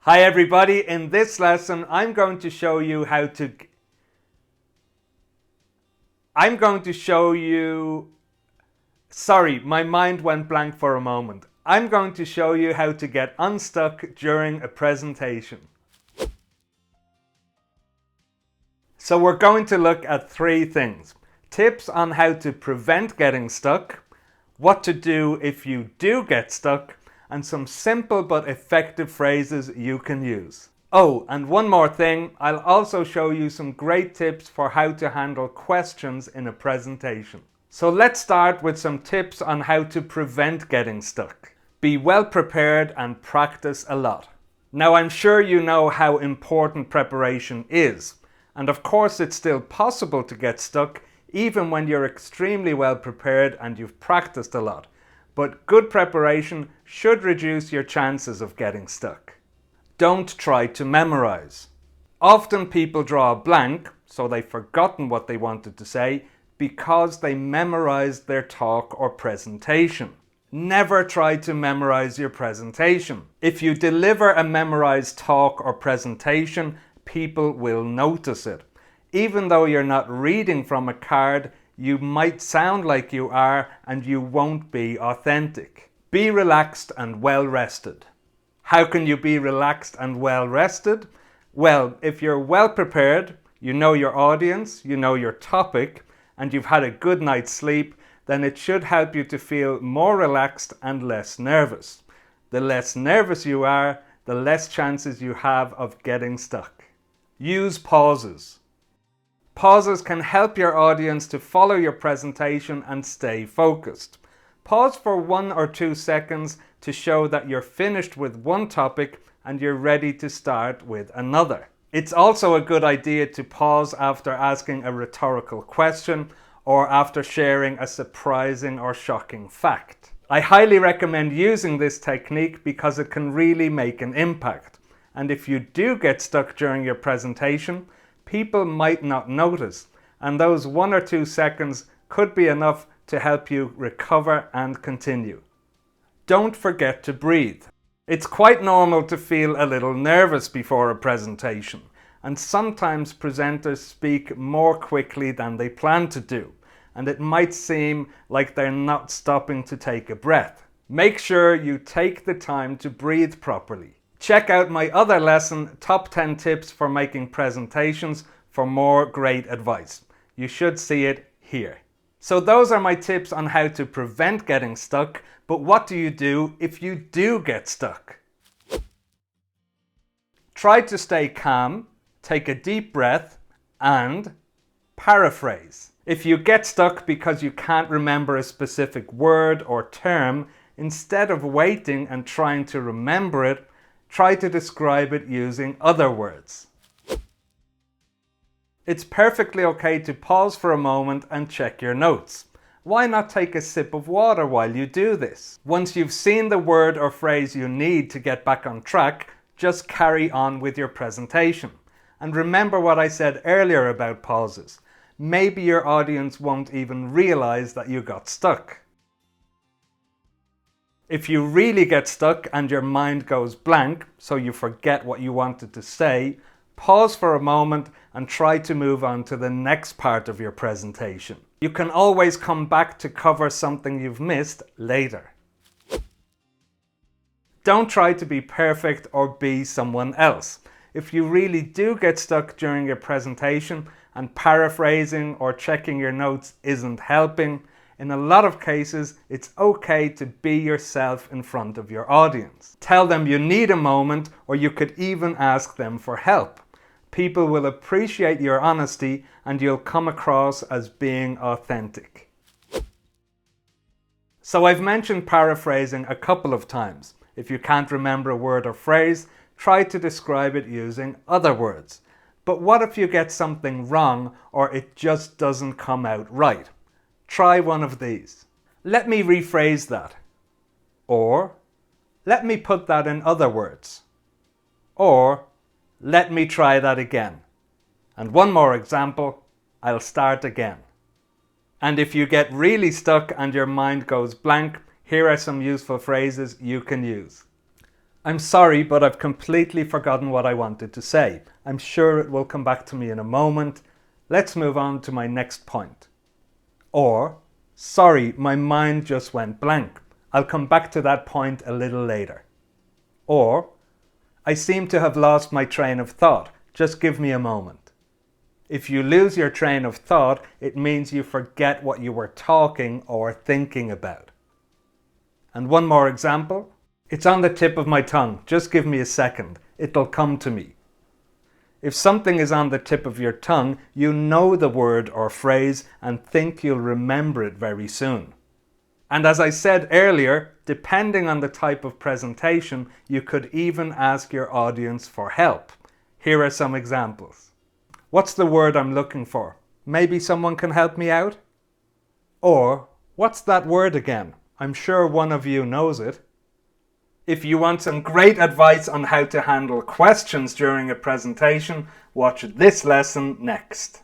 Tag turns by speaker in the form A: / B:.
A: Hi everybody, in this lesson I'm going to show you sorry, my mind went blank for a moment. I'm going to show you how to get unstuck during a presentation. So we're going to look at three things. Tips on how to prevent getting stuck, what to do if you do get stuck, and some simple but effective phrases you can use. Oh, and one more thing, I'll also show you some great tips for how to handle questions in a presentation. So let's start with some tips on how to prevent getting stuck. Be well prepared and practice a lot. Now I'm sure you know how important preparation is, and of course it's still possible to get stuck even when you're extremely well prepared and you've practiced a lot. But good preparation should reduce your chances of getting stuck. Don't try to memorize. Often people draw a blank, so they've forgotten what they wanted to say because they memorized their talk or presentation. Never try to memorize your presentation. If you deliver a memorized talk or presentation, people will notice it. Even though you're not reading from a card, you might sound like you are and you won't be authentic. Be relaxed and well rested. How can you be relaxed and well rested? Well, if you're well prepared, you know your audience, you know your topic, and you've had a good night's sleep, then it should help you to feel more relaxed and less nervous. The less nervous you are, the less chances you have of getting stuck. Use pauses. Pauses can help your audience to follow your presentation and stay focused. Pause for 1 or 2 seconds to show that you're finished with one topic and you're ready to start with another. It's also a good idea to pause after asking a rhetorical question or after sharing a surprising or shocking fact. I highly recommend using this technique because it can really make an impact. And if you do get stuck during your presentation, people might not notice, and those 1 or 2 seconds could be enough to help you recover and continue. Don't forget to breathe. It's quite normal to feel a little nervous before a presentation, and sometimes presenters speak more quickly than they plan to do, and it might seem like they're not stopping to take a breath. Make sure you take the time to breathe properly. Check out my other lesson, Top 10 Tips for Making Presentations, for more great advice. You should see it here. So those are my tips on how to prevent getting stuck, but what do you do if you do get stuck? Try to stay calm, take a deep breath, and paraphrase. If you get stuck because you can't remember a specific word or term, instead of waiting and trying to remember it, try to describe it using other words. It's perfectly okay to pause for a moment and check your notes. Why not take a sip of water while you do this? Once you've seen the word or phrase you need to get back on track, just carry on with your presentation. And remember what I said earlier about pauses. Maybe your audience won't even realize that you got stuck. If you really get stuck and your mind goes blank, so you forget what you wanted to say, pause for a moment and try to move on to the next part of your presentation. You can always come back to cover something you've missed later. Don't try to be perfect or be someone else. If you really do get stuck during your presentation and paraphrasing or checking your notes isn't helping, in a lot of cases, it's okay to be yourself in front of your audience. Tell them you need a moment, or you could even ask them for help. People will appreciate your honesty and you'll come across as being authentic. So I've mentioned paraphrasing a couple of times. If you can't remember a word or phrase, try to describe it using other words. But what if you get something wrong or it just doesn't come out right? Try one of these. Let me rephrase that. Or, let me put that in other words. Or, let me try that again. And one more example, I'll start again. And if you get really stuck and your mind goes blank, here are some useful phrases you can use. I'm sorry, but I've completely forgotten what I wanted to say. I'm sure it will come back to me in a moment. Let's move on to my next point. Or, sorry, my mind just went blank. I'll come back to that point a little later. Or, I seem to have lost my train of thought. Just give me a moment. If you lose your train of thought, it means you forget what you were talking or thinking about. And one more example. It's on the tip of my tongue. Just give me a second. It'll come to me. If something is on the tip of your tongue, you know the word or phrase and think you'll remember it very soon. And as I said earlier, depending on the type of presentation, you could even ask your audience for help. Here are some examples. What's the word I'm looking for? Maybe someone can help me out? Or, what's that word again? I'm sure one of you knows it. If you want some great advice on how to handle questions during a presentation, watch this lesson next.